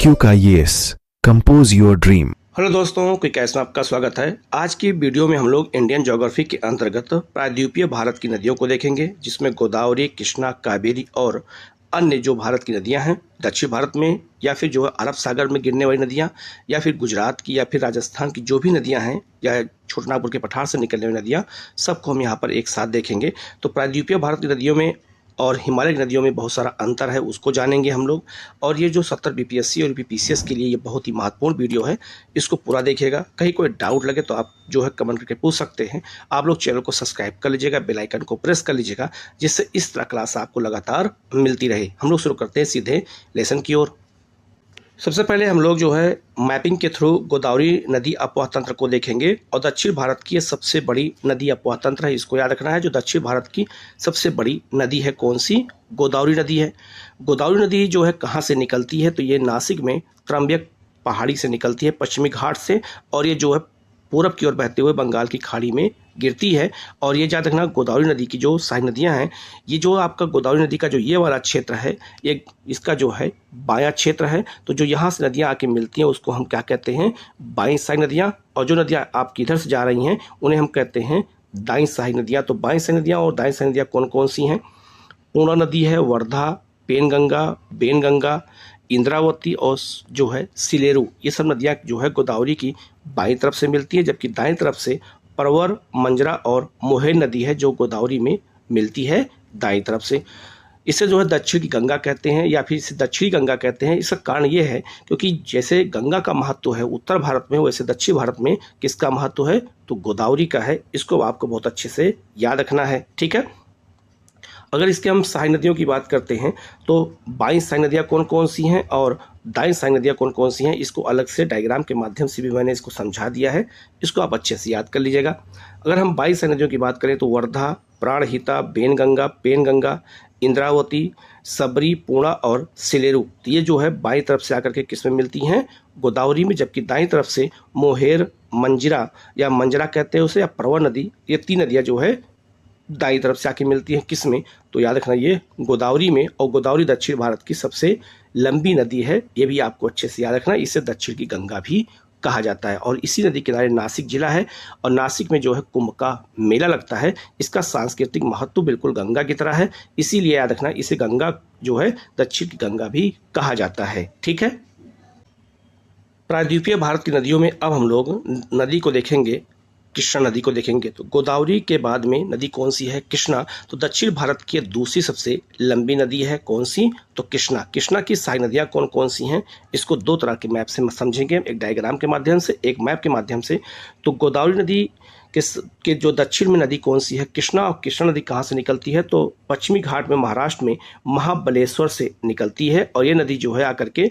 IQ का yes compose your dream. Hello दोस्तों, कोई कैसे आपका स्वागत है। आज की वीडियो में हम लोग इंडियन ज्योग्राफी के अंतर्गत प्रायद्वीपीय भारत की नदियों को देखेंगे, जिसमें गोदावरी, कृष्णा, कावेरी और अन्य जो भारत की नदियां हैं, दक्षिण भारत में या फिर जो है अरब सागर में गिरने वाली नदियां, या फिर गुजरात की या फिर राजस्थान की जो भी नदियां हैं, या छोटानागपुर के पठार से निकलने वाली नदियां, सबको हम यहाँ पर एक साथ देखेंगे। तो प्रायद्वीपीय भारत की नदियों में और हिमालय की नदियों में बहुत सारा अंतर है, उसको जानेंगे हम लोग। और ये जो 70 बीपीएससी और बीपीसीएस के लिए ये बहुत ही महत्वपूर्ण वीडियो है, इसको पूरा देखिएगा। कहीं कोई डाउट लगे तो आप जो है कमेंट करके पूछ सकते हैं। आप लोग चैनल को सब्सक्राइब कर लीजिएगा, बेल आइकन को प्रेस कर लीजिएगा, जिससे इस तरह क्लास आपको लगातार मिलती रहे। हम लोग शुरू करते हैं सीधे लेसन की ओर। सबसे पहले हम लोग जो है मैपिंग के थ्रू गोदावरी नदी अपवाह तंत्र को देखेंगे, और दक्षिण भारत की ये सबसे बड़ी नदी अपवाह तंत्र है, इसको याद रखना है। जो दक्षिण भारत की सबसे बड़ी नदी है कौन सी? गोदावरी नदी है। गोदावरी नदी जो है कहाँ से निकलती है? तो ये नासिक में त्रंबक पहाड़ी से निकलती है, पश्चिमी घाट से, और ये जो है पूरब की ओर बहते हुए बंगाल की खाड़ी में गिरती है। और ये याद रखना, गोदावरी नदी की जो सारी नदियां हैं, ये जो आपका गोदावरी नदी का जो ये वाला क्षेत्र है, ये इसका जो है बायां क्षेत्र है। तो जो यहाँ से नदियां आके मिलती हैं उसको हम क्या कहते हैं? बाईं साही नदियां। और जो नदियां आपकी इधर से जा रही हैं उन्हें हम कहते हैं दाईं साही नदियां। तो बाईं साही नदियां और दाईं साही नदियां कौन कौन सी हैं? पूर्णा नदी है, वर्धा, पेनगंगा, बेनगंगा, इंद्रावती और जो है सिलेरू, ये सब नदियां जो है गोदावरी की बाईं तरफ से मिलती है, जबकि दाईं तरफ से परवर, मंजरा और मोहेर नदी है जो गोदावरी में मिलती है दाईं तरफ से। इसे जो है दक्षिण की गंगा कहते हैं, या फिर इसे दक्षिणी गंगा कहते हैं। इसका कारण ये है क्योंकि जैसे गंगा का महत्व है उत्तर भारत में, वैसे दक्षिण भारत में किसका महत्व है? तो गोदावरी का है। इसको आपको बहुत अच्छे से याद रखना है, ठीक है। अगर इसके हम सहायक नदियों की बात करते हैं तो बाईं सहायक नदियाँ कौन कौन सी हैं और दाईं सहायक नदियाँ कौन कौन सी हैं, इसको अलग से डायग्राम के माध्यम से भी मैंने इसको समझा दिया है, इसको आप अच्छे से याद कर लीजिएगा। अगर हम बाईं सहायक नदियों की बात करें तो वर्धा, प्राणहिता, बेनगंगा, पेनगंगा, इंद्रावती, सबरी, पूर्णा और सिलेरू, तो ये जो है बाईं तरफ से आकर के किस में मिलती हैं? गोदावरी में। जबकि दाईं तरफ से मोहेर, मंजरा या मंजरा कहते हैं उसे, या परवर नदी, ये तीन नदियाँ जो है दाईं तरफ से आके मिलती हैं किस में? तो याद रखना ये गोदावरी में। और गोदावरी दक्षिण भारत की सबसे लंबी नदी है, ये भी आपको अच्छे से याद रखना। इसे दक्षिण की गंगा भी कहा जाता है। और इसी नदी किनारे नासिक जिला है, और नासिक में जो है कुंभ का मेला लगता है। इसका सांस्कृतिक महत्व बिल्कुल गंगा की तरह है, इसीलिए याद रखना इसे गंगा जो है दक्षिण की गंगा भी कहा जाता है, ठीक है। प्रायद्वीपीय भारत की नदियों में अब हम लोग नदी को देखेंगे, कृष्णा नदी को देखेंगे। तो गोदावरी के बाद में नदी कौन सी है? कृष्णा। तो दक्षिण भारत की दूसरी सबसे लंबी नदी है, कौन सी? तो कृष्णा। कृष्णा की सहायक नदियां कौन कौन सी हैं, इसको दो तरह के मैप से समझेंगे, एक डायग्राम के माध्यम से, एक मैप के माध्यम से। तो गोदावरी नदी के जो दक्षिण में नदी कौन सी है? कृष्णा। और कृष्णा नदी कहाँ से निकलती है? तो पश्चिमी घाट में महाराष्ट्र में महाबलेश्वर से निकलती है, और ये नदी जो है आकर के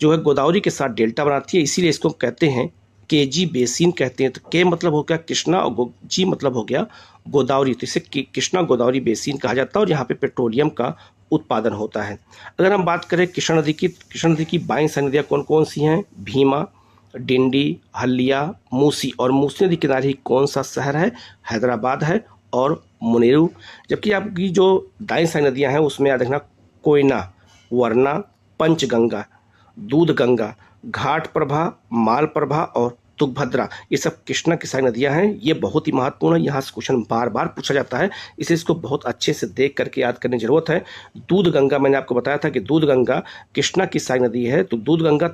जो है गोदावरी के साथ डेल्टा बनाती है, इसीलिए इसको कहते हैं केजी बेसिन कहते हैं। तो के मतलब हो गया कृष्णा और जी मतलब हो गया गोदावरी, तो इसे कृष्णा गोदावरी बेसिन कहा जाता है, और यहाँ पे पेट्रोलियम का उत्पादन होता है। अगर हम बात करें कृष्णा नदी की, कृष्णा नदी की बाईं सहायक नदियाँ कौन कौन सी हैं? भीमा, डिंडी, हल्दिया, मूसी। और मूसी नदी किनारे ही कौन सा शहर है? हैदराबाद है और मुनेरू। जबकि आपकी जो दाईं सहायक नदियाँ हैं उसमें याद रखना कोयना, वरना, पंचगंगा, दूध गंगा, घाट प्रभा, माल प्रभा और तुंगभद्रा, ये सब कृष्णा की सहायक नदियां हैं। ये बहुत ही महत्वपूर्ण है, यहाँ से क्वेश्चन बार बार पूछा जाता है, इसे इसको बहुत अच्छे से देख करके याद करने की जरूरत है। दूध गंगा, मैंने आपको बताया था कि दूध गंगा कृष्णा की सहायक नदी है। तो दूध गंगा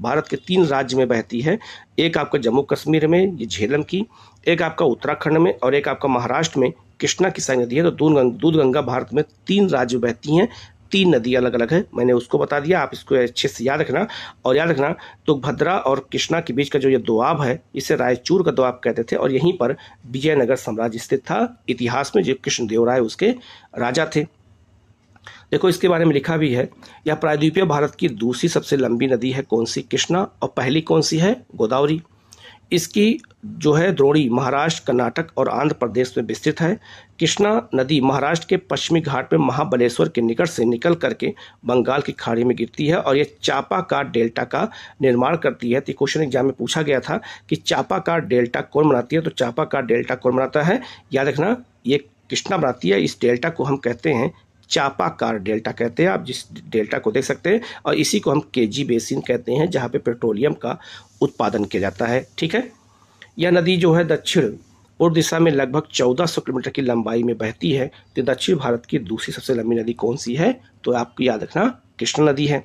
भारत के तीन राज्य में बहती है, एक आपका जम्मू कश्मीर में ये झेलम की, एक आपका उत्तराखंड में, और एक आपका महाराष्ट्र में कृष्णा की सहायक नदी है। तो दूध गंगा भारत में तीन राज्य में बहती हैं, तीन नदी अलग अलग है, मैंने उसको बता दिया, आप इसको अच्छे से याद रखना। और याद रखना तुंगभद्रा और कृष्णा के बीच का जो ये दोआब है, इसे रायचूर का दोआब कहते थे, और यहीं पर विजयनगर साम्राज्य स्थित था इतिहास में, जो कृष्णदेवराय उसके राजा थे। देखो इसके बारे में लिखा भी है, यह प्रायद्वीपीय भारत की दूसरी सबसे लंबी नदी है, कौन सी? कृष्णा। और पहली कौन सी है? गोदावरी। इसकी जो है द्रोणी महाराष्ट्र, कर्नाटक और आंध्र प्रदेश में विस्तृत है। कृष्णा नदी महाराष्ट्र के पश्चिमी घाट में महाबलेश्वर के निकट से निकल करके बंगाल की खाड़ी में गिरती है, और ये चापाकार डेल्टा का निर्माण करती है। तो क्वेश्चन एग्जाम में पूछा गया था कि चापाकार डेल्टा कौन बनाती है? तो चापाकार डेल्टा कौन बनाता है? याद रखना ये कृष्णा बनाती है। इस डेल्टा को हम कहते हैं चापाकार डेल्टा कहते हैं, आप जिस डेल्टा को देख सकते हैं, और इसी को हम केजी बेसिन कहते हैं जहाँ पे पेट्रोलियम का उत्पादन किया जाता है। ठीक है, यह नदी जो है दक्षिण पूर्व दिशा में लगभग 1400 किलोमीटर की लंबाई में बहती है। तो दक्षिण भारत की दूसरी सबसे लंबी नदी कौन सी है? तो आपको याद रखना कृष्णा नदी है।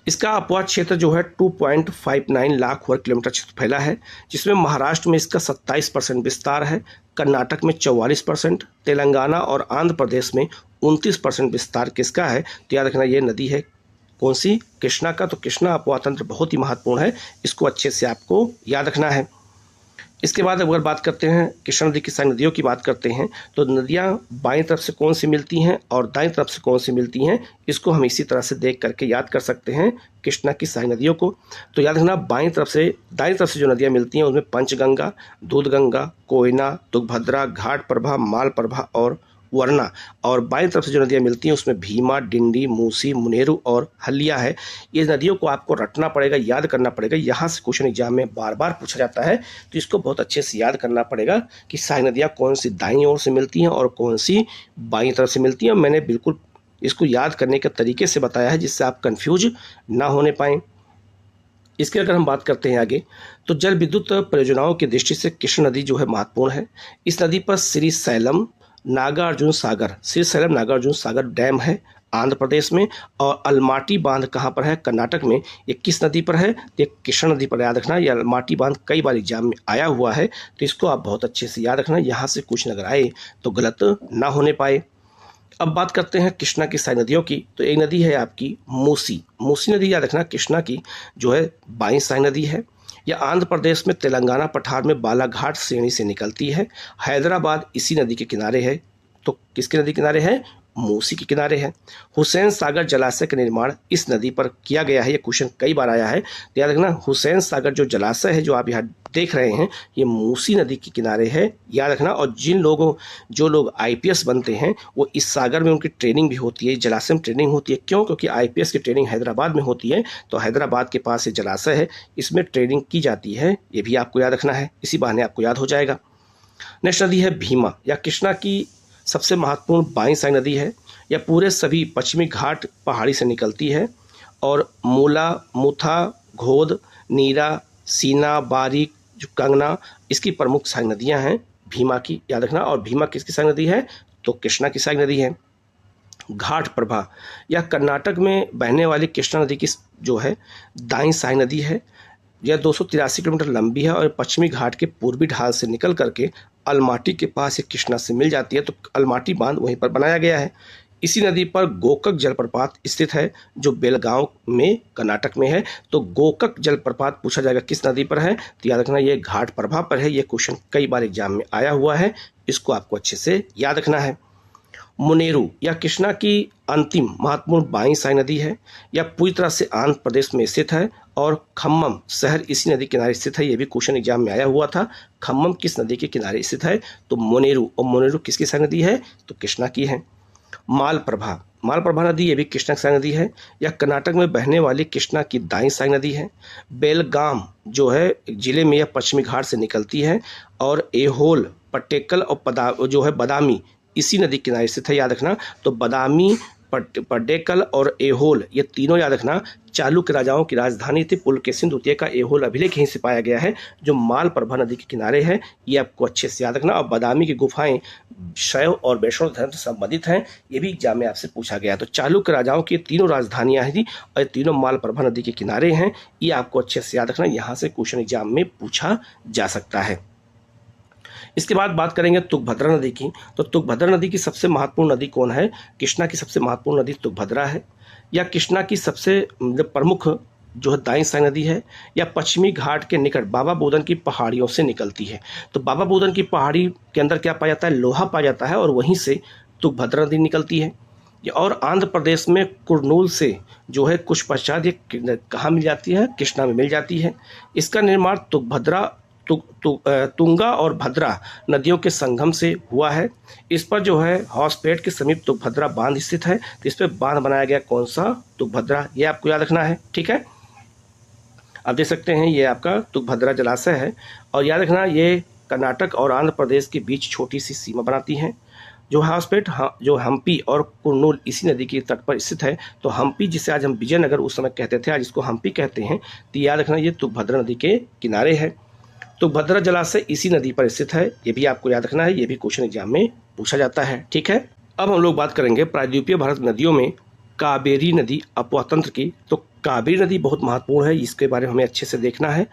इसका अपवाद क्षेत्र जो है 2.59 लाख वर्ग किलोमीटर क्षेत्र फैला है, जिसमें महाराष्ट्र में इसका 27% विस्तार है, कर्नाटक में 44%, तेलंगाना और आंध्र प्रदेश में 29% विस्तार किसका है? तो याद रखना ये नदी है कौन सी? कृष्णा का। तो कृष्णा अपवाद तंत्र बहुत ही महत्वपूर्ण है, इसको अच्छे से आपको याद रखना है। इसके बाद अगर बात करते हैं कृष्णा नदी की सारी नदियों की बात करते हैं, तो नदियां बाईं तरफ से कौन सी मिलती हैं और दाईं तरफ से कौन सी मिलती हैं, इसको हम इसी तरह से देख करके याद कर सकते हैं कृष्णा की सारी नदियों को। तो याद रखना दाईं तरफ से जो नदियां मिलती हैं उसमें पंचगंगा, दूधगंगा, कोयना, तुंगभद्रा, घाट प्रभा, माल प्रभा और वरना, और बाईं तरफ से जो नदियां मिलती हैं उसमें भीमा, डिंडी, मूसी, मुनेरू और हल्दिया है। ये नदियों को आपको रटना पड़ेगा, याद करना पड़ेगा, यहाँ से क्वेश्चन एग्जाम में बार बार पूछा जाता है, तो इसको बहुत अच्छे से याद करना पड़ेगा कि सारी नदियाँ कौन सी दाईं ओर से मिलती हैं और कौन सी बाईं तरफ से मिलती हैं। मैंने बिल्कुल इसको याद करने के तरीके से बताया है जिससे आप कन्फ्यूज ना होने पाएँ। इसके अगर हम बात करते हैं आगे, तो जल विद्युत परियोजनाओं की दृष्टि से कृष्णा नदी जो है महत्वपूर्ण है। इस नदी पर श्रीशैलम नागार्जुन सागर डैम है आंध्र प्रदेश में, और अलमाटी बांध कहाँ पर है? कर्नाटक में। ये किस नदी पर है? ये कृष्णा नदी पर। याद रखना ये अलमाटी बांध कई बार एग्जाम में आया हुआ है, तो इसको आप बहुत अच्छे से याद रखना, यहाँ से कुछ नजर आए तो गलत ना होने पाए। अब बात करते हैं कृष्णा की सारी नदियों की, तो एक नदी है आपकी मूसी नदी। याद रखना कृष्णा की जो है बाईं साई नदी है। यह आंध्र प्रदेश में तेलंगाना पठार में बालाघाट श्रेणी से निकलती है। हैदराबाद इसी नदी के किनारे है। तो किसके नदी किनारे है? मूसी के किनारे है। हुसैन सागर जलाशय का निर्माण इस नदी पर किया गया है। ये क्वेश्चन कई बार आया है, तो याद रखना हुसैन सागर जो जलाशय है जो आप यहाँ देख रहे हैं ये मूसी नदी के किनारे है, याद रखना। और जो लोग आईपीएस बनते हैं वो इस सागर में उनकी ट्रेनिंग भी होती है, जलाशय में ट्रेनिंग होती है। क्यों? क्योंकि आईपीएस की ट्रेनिंग हैदराबाद में होती है, तो हैदराबाद के पास ये जलाशय है, इसमें ट्रेनिंग की जाती है, ये भी आपको याद रखना है, इसी बहाने आपको याद हो जाएगा। नेक्स्ट नदी है भीमा, या कृष्णा की सबसे महत्वपूर्ण बाईं साई नदी है। यह पूरे सभी पश्चिमी घाट पहाड़ी से निकलती है, और मूला, मुथा, घोद, नीरा, सीना, बारीक, जो कंगना, इसकी प्रमुख साई नदियां हैं भीमा की, याद रखना। और भीमा किसकी साई नदी है? तो कृष्णा की साई नदी है। घाट प्रभा, यह कर्नाटक में बहने वाली कृष्णा नदी की जो है दाईं साई नदी है। यह 283 किलोमीटर लंबी है और पश्चिमी घाट के पूर्वी ढाल से निकल करके अलमाटी के पास एक कृष्णा से मिल जाती है, तो अलमाटी बांध वहीं पर बनाया गया है। इसी नदी पर गोकक जलप्रपात स्थित है जो बेलगांव में कर्नाटक में है। तो गोकक जलप्रपात पूछा जाएगा किस नदी पर है? तो याद रखना ये घाट प्रभा पर है। ये क्वेश्चन कई बार एग्जाम में आया हुआ है, इसको आपको अच्छे से याद रखना है। मुनेरू, यह कृष्णा की अंतिम महत्वपूर्ण बाईं साई नदी है। यह पूरी तरह से आंध्र प्रदेश में स्थित है, और खम्मम शहर इसी नदी किनारे स्थित है। यह भी क्वेश्चन एग्जाम में आया हुआ था, खम्मम किस नदी के किनारे स्थित है? तो मुनेरू। और मुनेरू किसकी साई नदी है? तो कृष्णा की है। मालप्रभा नदी ये भी कृष्णा की साई नदी है। यह कर्नाटक में बहने वाली कृष्णा की दाईं साई नदी है। बेलगाम जो है जिले में यह पश्चिमी घाट से निकलती है, और एहोल, पट्टेकल और जो है बदामी इसी नदी किनारे स्थित है, याद रखना। तो बदामी, पड्डेकल और एहोल ये तीनों याद रखना चालुक्य राजाओं की राजधानी थी। पुलकेशिन द्वितीय का एहोल अभिलेख यहीं से पाया गया है जो मालप्रभा नदी के किनारे है, ये आपको अच्छे से याद रखना। और बदामी की गुफाएं शैव और वैष्णव धर्म से संबंधित हैं, ये भी एग्जाम में आपसे पूछा गया। तो चालुक्य राजाओं की तीनों राजधानियां थी और ये तीनों मालप्रभा नदी के किनारे हैं, ये आपको अच्छे से याद रखना, यहाँ से क्वेश्चन एग्जाम में पूछा जा सकता है। इसके बाद बात करेंगे तुंगभद्रा नदी की। तो तुंगभद्रा नदी की सबसे महत्वपूर्ण नदी कौन है? कृष्णा की सबसे महत्वपूर्ण नदी तुंगभद्रा है। या कृष्णा की सबसे प्रमुख जो है दाईं साई नदी है। या पश्चिमी घाट के निकट बाबा बुदन की पहाड़ियों से निकलती है। तो बाबा बुदन की पहाड़ी के अंदर क्या पाया जाता है? लोहा पाया जाता है, और वहीं से तुंगभद्रा नदी निकलती है। और आंध्र प्रदेश में कुरनूल से जो है कुछ पश्चात ये कहाँ मिल जाती है? कृष्णा में मिल जाती है। इसका निर्माण तुंगा और भद्रा नदियों के संगम से हुआ है। इस पर जो है हॉसपेट के समीप तुंगभद्रा बांध स्थित है, तो इस पर बांध बनाया गया कौन सा? तुंगभद्रा, ये आपको याद रखना है, ठीक है। आप देख सकते हैं ये आपका तुंगभद्रा जलाशय है, और याद रखना ये कर्नाटक और आंध्र प्रदेश के बीच छोटी सी सीमा बनाती है। जो हॉस्पेट जो हम्पी और कुर्नूल इसी नदी के तट पर स्थित है। तो हम्पी जिसे आज हम विजयनगर उस समय कहते थे, आज इसको हम्पी कहते हैं। तो याद रखना ये तुंगभद्रा नदी के किनारे है। तुंगभद्रा जलाशय इसी नदी पर स्थित है, ये भी आपको याद रखना है, ये भी क्वेश्चन एग्जाम में पूछा जाता है। ठीक है, अब हम लोग बात करेंगे प्रायद्वीपीय भारत नदियों में कावेरी नदी अपवाह तंत्र की। तो कावेरी नदी बहुत महत्वपूर्ण है, इसके बारे में हमें अच्छे से देखना है।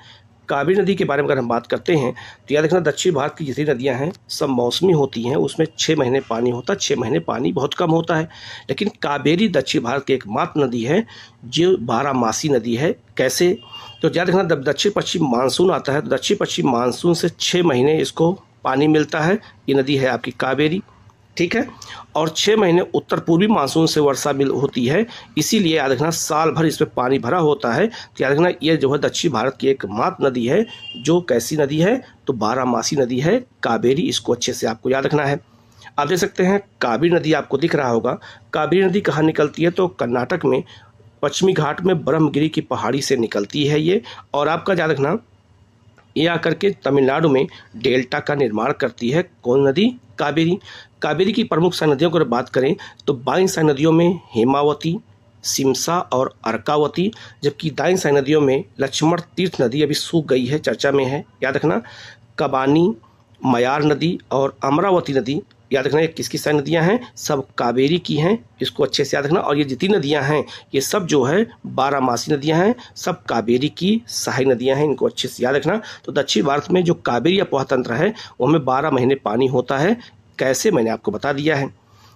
कावेरी नदी के बारे में अगर हम बात करते हैं तो याद रखना दक्षिण भारत की जितनी नदियां हैं सब मौसमी होती हैं, उसमें 6 महीने पानी होता है, 6 महीने पानी बहुत कम होता है। लेकिन कावेरी दक्षिण भारत की एकमात्र नदी है जो 12 मासी नदी है। कैसे? तो याद रखना जब दक्षिण पश्चिम मानसून आता है तो दक्षिण पश्चिम मानसून से 6 महीने इसको पानी मिलता है, ये नदी है आपकी कावेरी। ठीक है, और 6 महीने उत्तर पूर्वी मानसून से वर्षा होती है, इसीलिए याद रखना साल भर इसमें पानी भरा होता है। तो याद रखना ये जो है दक्षिण भारत की एकमात्र नदी है जो कैसी नदी है, तो 12 मासी नदी है कावेरी, इसको अच्छे से आपको याद रखना है। आप देख सकते हैं कावेरी नदी आपको दिख रहा होगा। कावेरी नदी कहाँ निकलती है? तो कर्नाटक में पश्चिमी घाट में ब्रह्मगिरी की पहाड़ी से निकलती है ये, और आपका याद रखना ये आकर के तमिलनाडु में डेल्टा का निर्माण करती है। कौन नदी? कावेरी। कावेरी की प्रमुख सहायक नदियों की अगर बात करें तो बाईं सहायक नदियों में हेमावती, सिमसा और अर्कावती, जबकि दाईं सहायक नदियों में लक्ष्मण तीर्थ नदी अभी सूख गई है, चर्चा में है, याद रखना। कबानी, मयार नदी और अमरावती नदी याद रखना ये किसकी सहायक नदियां हैं? सब कावेरी की हैं, इसको अच्छे से याद रखना। और ये जितनी नदियां हैं ये सब जो है 12 मासी नदियां हैं, सब कावेरी की सहायक नदियां हैं, इनको अच्छे से याद रखना। तो दक्षिण भारत में जो कावेरी अपवाह तंत्र है उसमें 12 महीने पानी होता है। कैसे? मैंने आपको बता दिया है।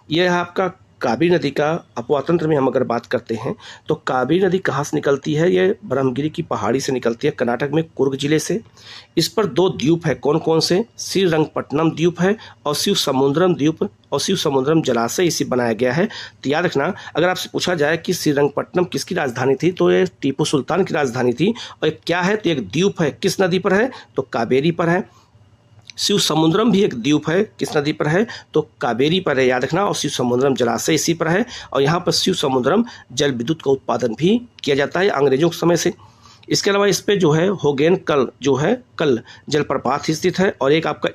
यह है आपका कावेरी नदी का अपवाह तंत्र में हम अगर बात करते हैं तो कावेरी नदी कहाँ से निकलती है? ये ब्रह्मगिरी की पहाड़ी से निकलती है, कर्नाटक में कुर्ग जिले से। इस पर 2 द्वीप है, कौन कौन से? श्रीरंगपट्टनम द्वीप है और शिव समुद्रम द्वीप, और शिव समुद्रम जलाशय इसी बनाया गया है। तो याद रखना अगर आपसे पूछा जाए कि श्रीरंगपट्टनम किसकी राजधानी थी तो ये टीपू सुल्तान की राजधानी थी। और ये क्या है? तो एक द्वीप है, किस नदी पर है? तो कावेरी पर है। शिव समुद्रम भी एक द्वीप है, किस नदी पर है? तो कावेरी पर है, याद रखना। और शिव समुद्रम जलाशय इसी पर है, और यहाँ पर शिव समुद्रम जल विद्युत का उत्पादन भी किया जाता है अंग्रेजों के समय से। इसके अलावा इस पे जो है होगेन कल जो है कल जलप्रपात स्थित है, और एक आपका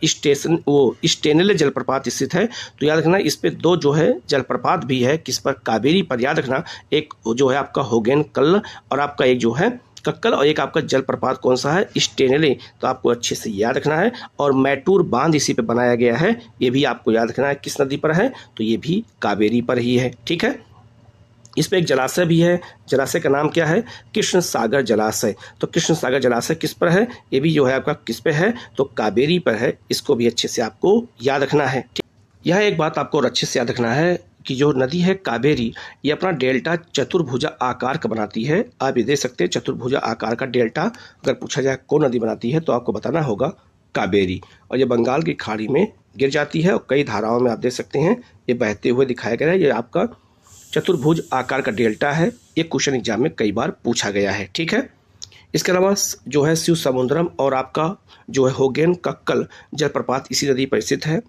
स्टेनेले जलप्रपात स्थित है। तो याद रखना इस पे 2 जो है जलप्रपात भी है, किस पर? कावेरी पर, याद रखना। एक जो है आपका होगेन कल और आपका एक जो है कक्कल, और एक आपका जलप्रपात कौन सा है? स्टेनेले। तो आपको अच्छे से याद रखना है। और मैटूर बांध इसी पे बनाया गया है, ये भी आपको याद रखना है किस नदी पर है? तो ये भी कावेरी पर ही है। ठीक है, इस पे एक जलाशय भी है, जलाशय का नाम क्या है? कृष्ण सागर जलाशय। तो कृष्ण सागर जलाशय किस पर है? ये भी जो है आपका किस पे है? तो कावेरी पर है, इसको भी अच्छे से आपको याद रखना है। यह एक बात आपको और अच्छे से याद रखना है कि जो नदी है कावेरी ये अपना डेल्टा चतुर्भुजा आकार का बनाती है। आप ये देख सकते हैं चतुर्भुजा आकार का डेल्टा अगर पूछा जाए कौन नदी बनाती है तो आपको बताना होगा कावेरी। और ये बंगाल की खाड़ी में गिर जाती है और कई धाराओं में आप देख सकते हैं ये बहते हुए दिखाया गया है। ये आपका चतुर्भुज आकार का डेल्टा है, ये क्वेश्चन एग्जाम में कई बार पूछा गया है। ठीक है, इसके अलावा जो है शिव समुद्रम और आपका जो है होगेन कक्कल जलप्रपात इसी नदी पर स्थित है।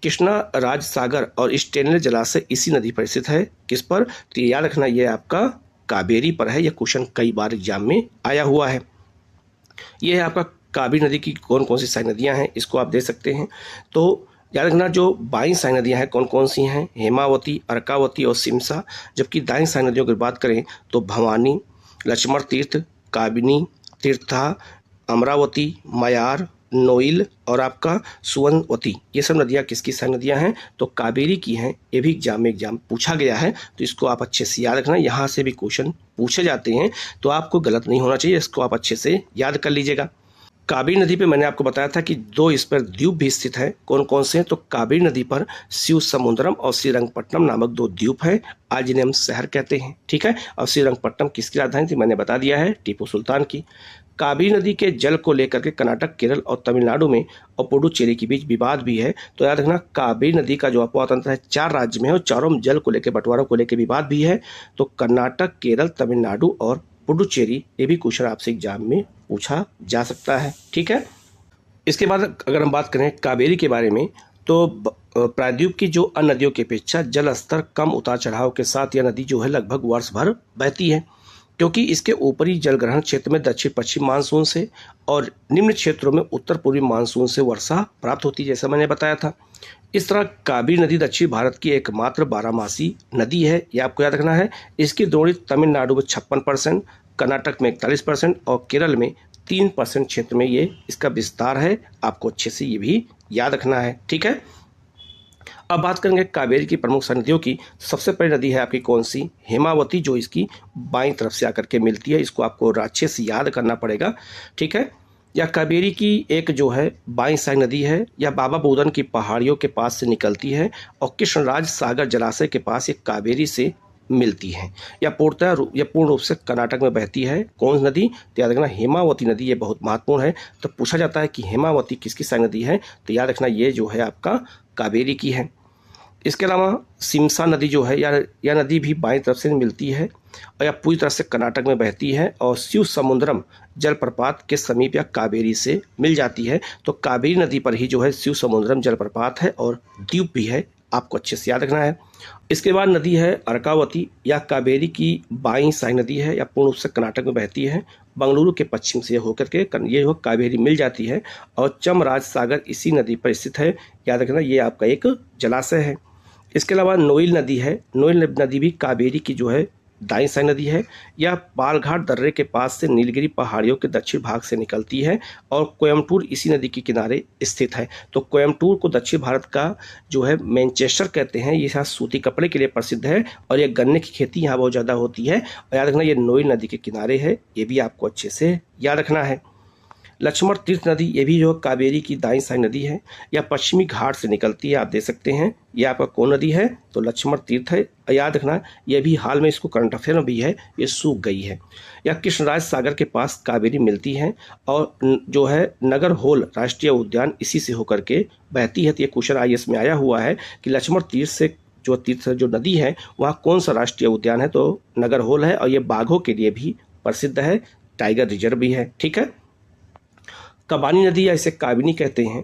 कृष्णा राज सागर और स्टेनले जलाशय इसी नदी पर स्थित है, किस पर? तो याद रखना ये आपका कावेरी पर है, यह क्वेश्चन कई बार एग्जाम में आया हुआ है। यह है आपका कावेरी नदी की कौन कौन सी सहायक नदियां हैं, इसको आप देख सकते हैं। तो याद रखना जो बाईं सहायक नदियां हैं कौन कौन सी हैं? हेमावती, अर्कावती और सिमसा। जबकि दाईं सहायक नदियों की बात करें तो भवानी, लक्ष्मण तीर्थ, काबिनी, तीर्था, अमरावती, मयार, नोइल और आपका सुवर्णवती, ये सब नदियाँ किसकी सहायक नदियाँ हैं? तो कावेरी की हैं। ये भी एग्जाम पूछा गया है, तो इसको आप अच्छे से याद रखना। यहाँ से भी क्वेश्चन पूछे जाते हैं तो आपको गलत नहीं होना चाहिए, इसको आप अच्छे से याद कर लीजिएगा। कावेरी नदी पे मैंने आपको बताया था कि 2 इस पर द्वीप भी स्थित हैं, कौन कौन से हैं? तो कावेरी नदी पर शिव समुद्रम और श्रीरंगपट्टनम नामक 2 द्वीप हैं, आज जिन्हें हम शहर कहते हैं। ठीक है, और श्रीरंगपट्टनम किसकी राजधानी थी? मैंने बता दिया है, टीपू सुल्तान की। कावेरी नदी के जल को लेकर के कर्नाटक, केरल और तमिलनाडु में और पुडुचेरी के बीच विवाद भी है। तो याद रखना कावेरी नदी का जो अपवाह तंत्र है 4 राज्य में है और चारों में जल को लेकर बंटवारों को लेकर विवाद भी है। तो कर्नाटक, केरल, तमिलनाडु और पुडुचेरी, ये भी क्वेश्चन आपसे एग्जाम में पूछा जा सकता है। ठीक है, इसके बाद अगर हम बात करें कावेरी के बारे में तो प्रायद्वीप की जो अन्य नदियों की अपेक्षा जल स्तर कम उतार चढ़ाव के साथ यह नदी जो है लगभग वर्ष भर बहती है। क्योंकि इसके ऊपरी जलग्रहण क्षेत्र में दक्षिण पश्चिम मानसून से और निम्न क्षेत्रों में उत्तर पूर्वी मानसून से वर्षा प्राप्त होती है, जैसा मैंने बताया था। इस तरह कावेरी नदी दक्षिण भारत की एकमात्र बारहमासी नदी है, यह आपको याद रखना है। इसकी द्रोणी तमिलनाडु में 56%, कर्नाटक में 41% और केरल में 3% क्षेत्र में ये इसका विस्तार है। आपको अच्छे से ये भी याद रखना है, ठीक है। अब बात करेंगे कावेरी की प्रमुख नदियों की। सबसे पहली नदी है आपकी कौन सी? हेमावती, जो इसकी बाईं तरफ से आकर के मिलती है। इसको आपको अच्छे से याद करना पड़ेगा, ठीक है। यह कावेरी की एक जो है बाईं साइड नदी है। यह बाबा बुदन की पहाड़ियों के पास से निकलती है और कृष्णराज सागर जलाशय के पास ये कावेरी से मिलती है। यह पूर्ण रूप से कर्नाटक में बहती है। कौन सी नदी? तो याद रखना हेमावती नदी, ये बहुत महत्वपूर्ण है। तो पूछा जाता है कि हेमावती किसकी साइड नदी है, तो याद रखना ये जो है आपका कावेरी की है। इसके अलावा सिमसा नदी जो है यह नदी भी बाईं तरफ से मिलती है और यह पूरी तरह से कर्नाटक में बहती है और शिव समुद्रम जलप्रपात के समीप या कावेरी से मिल जाती है। तो कावेरी नदी पर ही जो है शिव समुद्रम जलप्रपात है और द्वीप भी है, आपको अच्छे से याद रखना है। इसके बाद नदी है अर्कावती, यह कावेरी की बाईं साइड नदी है। यह पूर्ण रूप से कर्नाटक में बहती है। बंगलुरु के पश्चिम से होकर के ये जो कावेरी मिल जाती है और चमराज सागर इसी नदी पर स्थित है। याद रखना ये आपका एक जलाशय है। इसके अलावा नोइल नदी है। नोइल नदी भी कावेरी की जो है दाईं साइड नदी है। यह पालघाट दर्रे के पास से नीलगिरी पहाड़ियों के दक्षिण भाग से निकलती है और कोयम्बटूर इसी नदी के किनारे स्थित है। तो कोयम्बटूर को दक्षिण भारत का जो है मैनचेस्टर कहते हैं। ये यहाँ सूती कपड़े के लिए प्रसिद्ध है और ये गन्ने की खेती यहाँ बहुत ज़्यादा होती है। और याद रखना ये नोइल नदी के किनारे है, ये भी आपको अच्छे से याद रखना है। लक्ष्मण तीर्थ नदी, ये भी जो कावेरी की दाईं साइड नदी है। यह पश्चिमी घाट से निकलती है, आप देख सकते हैं। यह आपका कौन नदी है? तो लक्ष्मण तीर्थ है। याद रखना ये भी हाल में इसको करंट अफेयर में भी है, ये सूख गई है। यह कृष्णराज सागर के पास कावेरी मिलती है और जो है नगर होल राष्ट्रीय उद्यान इसी से होकर के बहती है। तो ये क्वेश्चन IAS में आया हुआ है कि लक्ष्मण तीर्थ से जो नदी है वहाँ कौन सा राष्ट्रीय उद्यान है? तो नगर होल है और ये बाघों के लिए भी प्रसिद्ध है, टाइगर रिजर्व भी है, ठीक है। कबानी नदी या इसे काबिनी कहते हैं,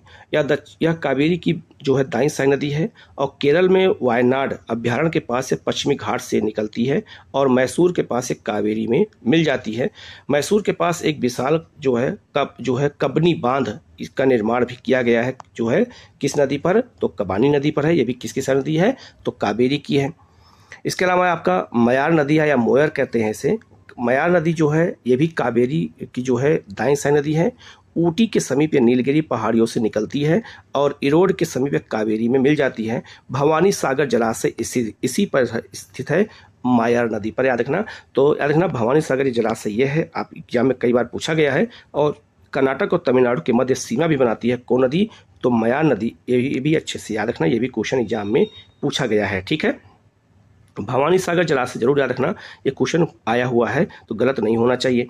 यह कावेरी की जो है दाईं साइड नदी है और केरल में वायनाड अभ्यारण्य के पास से पश्चिमी घाट से निकलती है और मैसूर के पास से कावेरी में मिल जाती है। मैसूर के पास एक विशाल जो है कबनी बांध, इसका निर्माण भी किया गया है, जो है किस नदी पर? तो कबानी नदी पर है। ये भी किसकी साइड नदी है? तो कावेरी की है। इसके अलावा आपका मयार नदी है या मोयर कहते हैं इसे। मयार नदी जो है ये भी कावेरी की जो है दाईं साइड नदी है। ऊटी के समीप या नीलगिरी पहाड़ियों से निकलती है और इरोड के समीप कावेरी में मिल जाती है। भवानी सागर जलाशय इसी पर स्थित है, मायार नदी पर, याद रखना। तो याद रखना भवानी सागर जलाशय ये है, आप एग्जाम में कई बार पूछा गया है और कर्नाटक और तमिलनाडु के मध्य सीमा भी बनाती है। कौन नदी? तो मायार नदी। ये भी अच्छे से याद रखना, ये भी क्वेश्चन एग्जाम में पूछा गया है, ठीक है। भवानी सागर जलाशय जरूर याद रखना, ये क्वेश्चन आया हुआ है तो गलत नहीं होना चाहिए।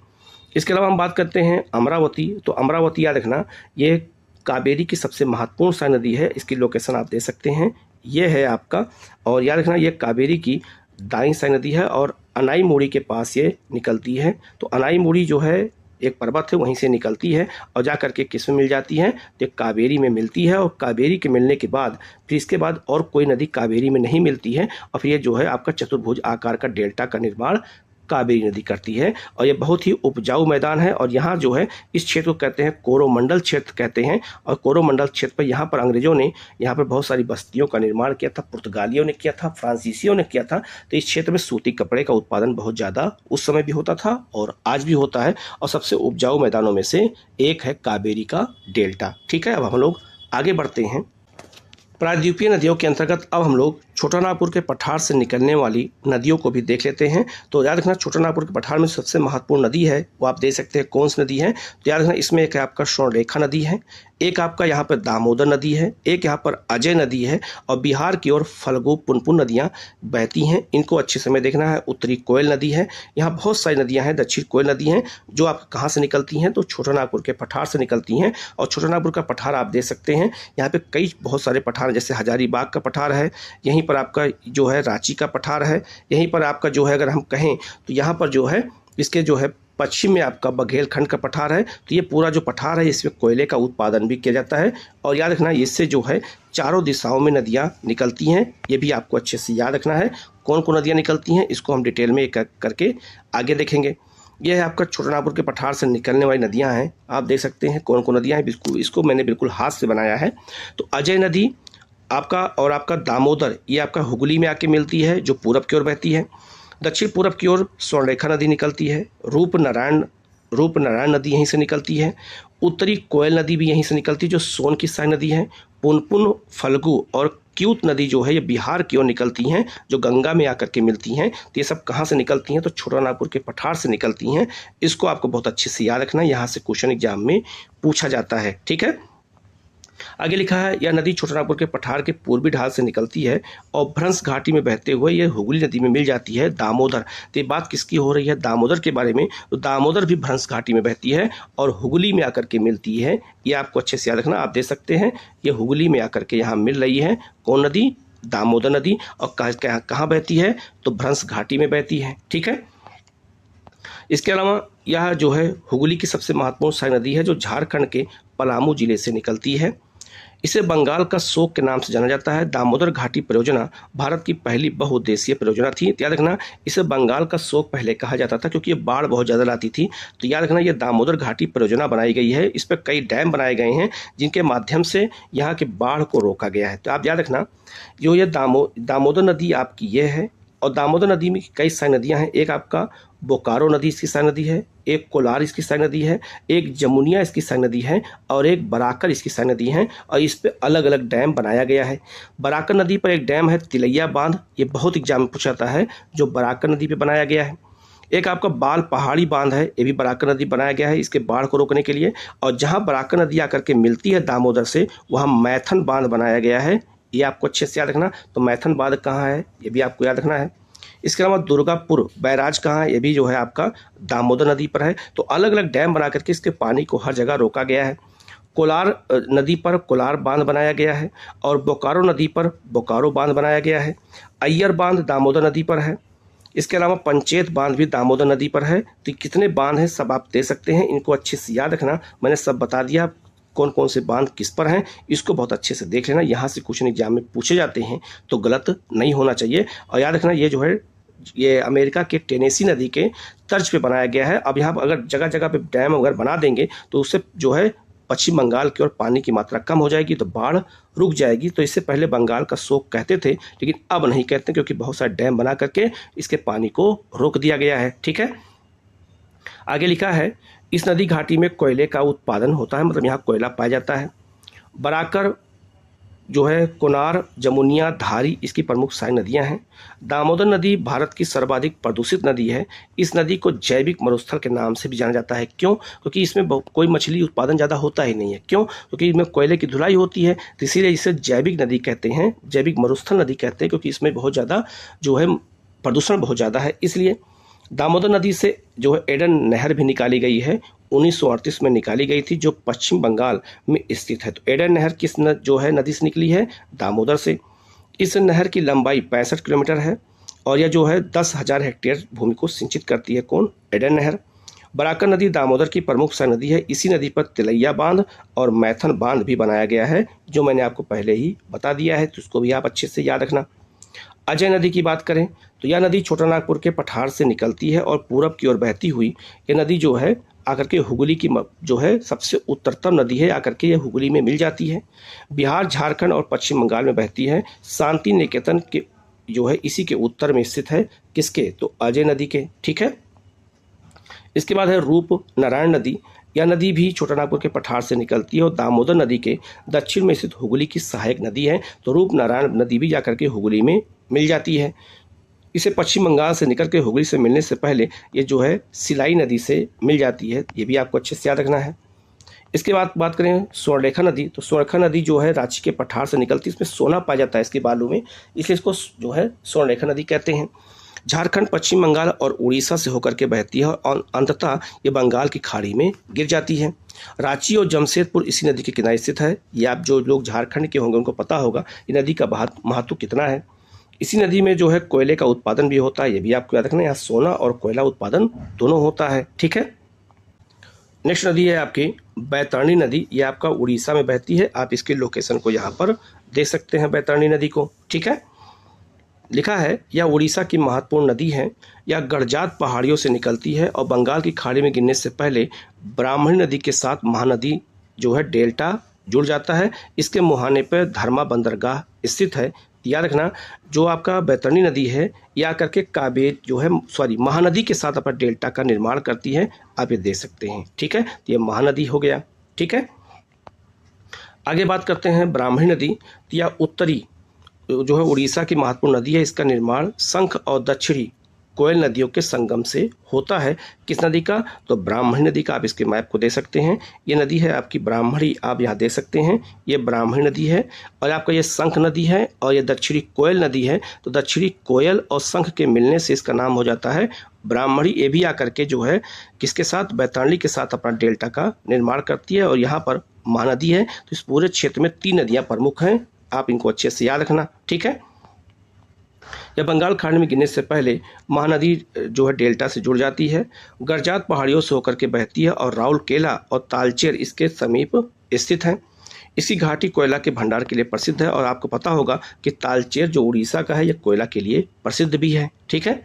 इसके अलावा हम बात करते हैं अमरावती। तो अमरावती याद रखना ये कावेरी की सबसे महत्वपूर्ण साइड नदी है। इसकी लोकेशन आप दे सकते हैं, ये है आपका। और याद रखना ये कावेरी की दाईं साइड नदी है और अनाईमुड़ी के पास ये निकलती है। तो अनाईमुड़ी जो है एक पर्वत है, वहीं से निकलती है और जा करके किस में मिल जाती है? तो कावेरी में मिलती है। और कावेरी के मिलने के बाद फिर इसके बाद और कोई नदी कावेरी में नहीं मिलती है और फिर ये जो है आपका चतुर्भुज आकार का डेल्टा का निर्माण कावेरी नदी करती है। और ये बहुत ही उपजाऊ मैदान है और यहाँ जो है इस क्षेत्र को कहते हैं कोरोमंडल क्षेत्र कहते हैं। और कोरोमंडल क्षेत्र पर यहाँ पर अंग्रेजों ने यहाँ पर बहुत सारी बस्तियों का निर्माण किया था, पुर्तगालियों ने किया था, फ्रांसीसियों ने किया था। तो इस क्षेत्र में सूती कपड़े का उत्पादन बहुत ज़्यादा उस समय भी होता था और आज भी होता है और सबसे उपजाऊ मैदानों में से एक है कावेरी का डेल्टा, ठीक है। अब हम लोग आगे बढ़ते हैं। प्रायद्वीपीय नदियों के अंतर्गत अब हम लोग छोटानागपुर के पठार से निकलने वाली नदियों को भी देख लेते हैं। तो याद रखना छोटानागपुर के पठार में सबसे महत्वपूर्ण नदी है वो आप देख सकते हैं कौन सी नदी है। तो याद रखना इसमें एक आपका स्वर्णरेखा नदी है, एक आपका यहाँ पर दामोदर नदी है, एक यहाँ पर अजय नदी है और बिहार की ओर फल्गु पुनपुन नदियाँ बहती हैं। इनको अच्छे से देखना है। उत्तरी कोयल नदी है, यहाँ बहुत सारी नदियाँ हैं। दक्षिण कोयल नदी हैं जो आप कहाँ से निकलती हैं? तो छोटानागपुर के पठार से निकलती हैं। और छोटानागपुर का पठार आप देख सकते हैं, यहाँ पे कई बहुत सारे पठार जैसे हजारीबाग का पठार है, यहीं पर आपका जो है रांची का पठार है, यहीं पर आपका जो है अगर हम कहें तो यहाँ पर जो है इसके जो है पश्चिम में आपका बघेलखंड का पठार है। तो ये पूरा जो पठार है इसमें कोयले का उत्पादन भी किया जाता है। और याद रखना इससे जो है चारों दिशाओं में नदियाँ निकलती हैं, ये भी आपको अच्छे से याद रखना है। कौन कौन नदियाँ निकलती हैं इसको हम डिटेल में एक करके आगे देखेंगे। यह है आपका छोटानागपुर के पठार से निकलने वाली नदियाँ हैं। आप देख सकते हैं कौन कौन नदियाँ हैं, इसको मैंने बिल्कुल हाथ से बनाया है। तो अजय नदी आपका और आपका दामोदर, ये आपका हुगली में आके मिलती है जो पूरब की ओर बहती है। दक्षिण पूरब की ओर स्वर्णरेखा नदी निकलती है। रूपनारायण नदी यहीं से निकलती है। उत्तरी कोयल नदी भी यहीं से निकलती है जो सोन की सहायक नदी है। पुनपुन, फल्गु और क्यूत नदी जो है ये बिहार की ओर निकलती हैं जो गंगा में आकर के मिलती हैं। तो ये सब कहाँ से निकलती हैं? तो छोटानागपुर के पठार से निकलती हैं। इसको आपको बहुत अच्छे से याद रखना है, यहाँ से क्वेश्चन एग्जाम में पूछा जाता है। ठीक है, आगे लिखा है यह नदी छोटानागपुर के पठार के पूर्वी ढाल से निकलती है और भ्रंश घाटी में बहते हुए यह हुगली नदी में मिल जाती है दामोदर। तो ये बात किसकी हो रही है? दामोदर के बारे में। तो दामोदर भी भ्रंश घाटी में बहती है और हुगली में आकर के मिलती है। ये आपको अच्छे से याद रखना। आप देख सकते हैं ये हुगली में आकर के यहाँ मिल रही है। कौन नदी? दामोदर नदी। और कहाँ बहती है? तो भ्रंश घाटी में बहती है। ठीक है, इसके अलावा यह जो है हुगली की सबसे महत्वपूर्ण सहायक नदी है जो झारखंड के पलामू जिले से निकलती है। इसे बंगाल का शोक के नाम से जाना जाता है। दामोदर घाटी परियोजना भारत की पहली बहुउद्देशीय परियोजना थी। याद रखना इसे बंगाल का शोक पहले कहा जाता था क्योंकि ये बाढ़ बहुत ज़्यादा लाती थी। तो याद रखना ये दामोदर घाटी परियोजना बनाई गई है। इस पर कई डैम बनाए गए हैं जिनके माध्यम से यहाँ के बाढ़ को रोका गया है। तो आप याद रखना जो ये दामोदर नदी आपकी ये है और दामोदर नदी में कई सारी नदियाँ हैं। एक आपका बोकारो नदी इसकी सहायक नदी है, एक कोलार इसकी सहायक नदी है, एक जमुनिया इसकी सहायक नदी है और एक बराकर इसकी सहायक नदी है। और इस पे अलग अलग डैम बनाया गया है। बराकर नदी पर एक डैम है तिलैया बांध, ये बहुत एग्जाम में पूछा जाता है, जो बराकर नदी पे बनाया गया है। एक आपका बाल पहाड़ी बांध है, ये भी बराकर नदी बनाया गया है इसके बाढ़ को रोकने के लिए। और जहाँ बराकर नदी आकर के मिलती है दामोदर से वहाँ मैथन बांध बनाया गया है। ये आपको अच्छे से याद रखना। तो मैथन बांध कहाँ है ये भी आपको याद रखना है। इसके अलावा दुर्गापुर बैराज कहाँ है? ये भी जो है आपका दामोदर नदी पर है। तो अलग अलग डैम बना करके इसके पानी को हर जगह रोका गया है। कोलार नदी पर कोलार बांध बनाया गया है और बोकारो नदी पर बोकारो बांध बनाया गया है। अय्यर बांध दामोदर नदी पर है। इसके अलावा पंचेत बांध भी दामोदर नदी पर है। तो कितने बांध हैं सब आप दे सकते हैं, इनको अच्छे से याद रखना। मैंने सब बता दिया कौन कौन से बांध किस पर हैं, इसको बहुत अच्छे से देख लेना। यहाँ से क्वेश्चन एग्जाम में पूछे जाते हैं तो गलत नहीं होना चाहिए। और याद रखना ये जो है ये अमेरिका के टेनेसी नदी के तर्ज पे बनाया गया है। अब यहाँ पर अगर जगह जगह पे डैम वगैरह बना देंगे तो उससे जो है पश्चिम बंगाल की ओर पानी की मात्रा कम हो जाएगी तो बाढ़ रुक जाएगी। तो इससे पहले बंगाल का शोक कहते थे लेकिन अब नहीं कहते क्योंकि बहुत सारे डैम बना करके इसके पानी को रोक दिया गया है। ठीक है, आगे लिखा है इस नदी घाटी में कोयले का उत्पादन होता है, मतलब यहाँ कोयला पाया जाता है। बराकर जो है कोनार, जमुनिया, धारी इसकी प्रमुख सहायक नदियाँ हैं। दामोदर नदी भारत की सर्वाधिक प्रदूषित नदी है। इस नदी को जैविक मरुस्थल के नाम से भी जाना जाता है। क्यों? क्योंकि इसमें कोई मछली उत्पादन ज़्यादा होता ही नहीं है। क्यों? क्योंकि इसमें कोयले की धुलाई होती है। तो इसीलिए इसे जैविक नदी कहते हैं, जैविक मरुस्थल नदी कहते हैं क्योंकि इसमें बहुत ज़्यादा जो है प्रदूषण बहुत ज़्यादा है। इसलिए दामोदर नदी से जो है एडन नहर भी निकाली गई है, 1938 में निकाली गई थी जो पश्चिम बंगाल में स्थित है। तो एडन नहर किस जो है नदी से निकली है? दामोदर से। इस नहर की लंबाई 65 किलोमीटर है और यह जो है 10,000 हेक्टेयर भूमि को सिंचित करती है। कौन? एडन नहर। बराकर नदी दामोदर की प्रमुख सहायक नदी है। इसी नदी पर तिलैया बांध और मैथन बांध भी बनाया गया है जो मैंने आपको पहले ही बता दिया है, तो उसको भी आप अच्छे से याद रखना। अजय नदी की बात करें तो यह नदी छोटानागपुर के पठार से निकलती है और पूरब की ओर बहती हुई यह नदी जो है आकर के हुगली की जो है सबसे उत्तरतम नदी है, आकर के यह हुगली में मिल जाती है। बिहार, झारखंड और पश्चिम बंगाल में बहती है। शांति निकेतन के जो है इसी के उत्तर में स्थित है। किसके? तो अजय नदी के। ठीक है, इसके बाद है रूपनारायण नदी। यह नदी भी छोटानागपुर के पठार से निकलती है और दामोदर नदी के दक्षिण में स्थित हुगली की सहायक नदी है। तो रूपनारायण नदी भी जाकर के हुगली में मिल जाती है। इसे पश्चिम बंगाल से निकल के हुगली से मिलने से पहले ये जो है सिलाई नदी से मिल जाती है। ये भी आपको अच्छे से याद रखना है। इसके बाद बात करें स्वर्णरेखा नदी, तो स्वर्णरेखा नदी जो है रांची के पठार से निकलती है। इसमें सोना पाया जाता है इसके बालू में, इसलिए इसको जो है स्वर्णरेखा नदी कहते हैं। झारखंड, पश्चिम बंगाल और उड़ीसा से होकर के बहती है और अंततः ये बंगाल की खाड़ी में गिर जाती है। रांची और जमशेदपुर इसी नदी के किनारे स्थित है। ये आप जो लोग झारखंड के होंगे उनको पता होगा ये नदी का महत्व कितना है। इसी नदी में जो है कोयले का उत्पादन भी होता है, ये भी आपको याद रखना है। यहाँ सोना और कोयला उत्पादन दोनों होता है, ठीक है। नेक्स्ट नदी है आपकी बैतरणी नदी, ये आपका उड़ीसा में बहती है। आप इसके लोकेशन को यहाँ पर देख सकते हैं, बैतरणी नदी को, ठीक है। लिखा है यह उड़ीसा की महत्वपूर्ण नदी है। यह गड़जात पहाड़ियों से निकलती है और बंगाल की खाड़ी में गिरने से पहले ब्राह्मणी नदी के साथ महानदी जो है डेल्टा जुड़ जाता है। इसके मुहाने पर धर्मा बंदरगाह स्थित है। याद रखना, जो आपका बैतरणी नदी है यह आकर के कावेरी जो है महानदी के साथ अपना डेल्टा का निर्माण करती है। आप ये देख सकते हैं, ठीक है। तो ये महानदी हो गया, ठीक है। आगे बात करते हैं ब्राह्मणी नदी। यह उत्तरी जो है उड़ीसा की महत्वपूर्ण नदी है। इसका निर्माण शंख और दक्षिणी कोयल नदियों के संगम से होता है। किस नदी का? तो ब्राह्मणी नदी का। आप इसके मैप को दे सकते हैं। ये नदी है आपकी ब्राह्मणी, आप यहाँ दे सकते हैं, ये ब्राह्मणी नदी है। और आपका ये शंख नदी है और ये दक्षिणी कोयल नदी है। तो दक्षिणी कोयल और शंख के मिलने से इसका नाम हो जाता है ब्राह्मणी। ये भी आकर के जो है किसके साथ? बैतरणी के साथ अपना डेल्टा का निर्माण करती है। और यहाँ पर महानदी है। तो इस पूरे क्षेत्र में 3 नदियाँ प्रमुख हैं, आप इनको अच्छे से याद रखना, ठीक है। यह बंगाल खाड़ी में गिरने से पहले महानदी जो है डेल्टा से जुड़ जाती है। गड़जात पहाड़ियों से होकर के बहती है और राउरकेला और तालचेर इसके समीप स्थित है। इसकी घाटी कोयला के भंडार के लिए प्रसिद्ध है। और आपको पता होगा कि तालचेर जो उड़ीसा का है यह कोयला के लिए प्रसिद्ध भी है, ठीक है।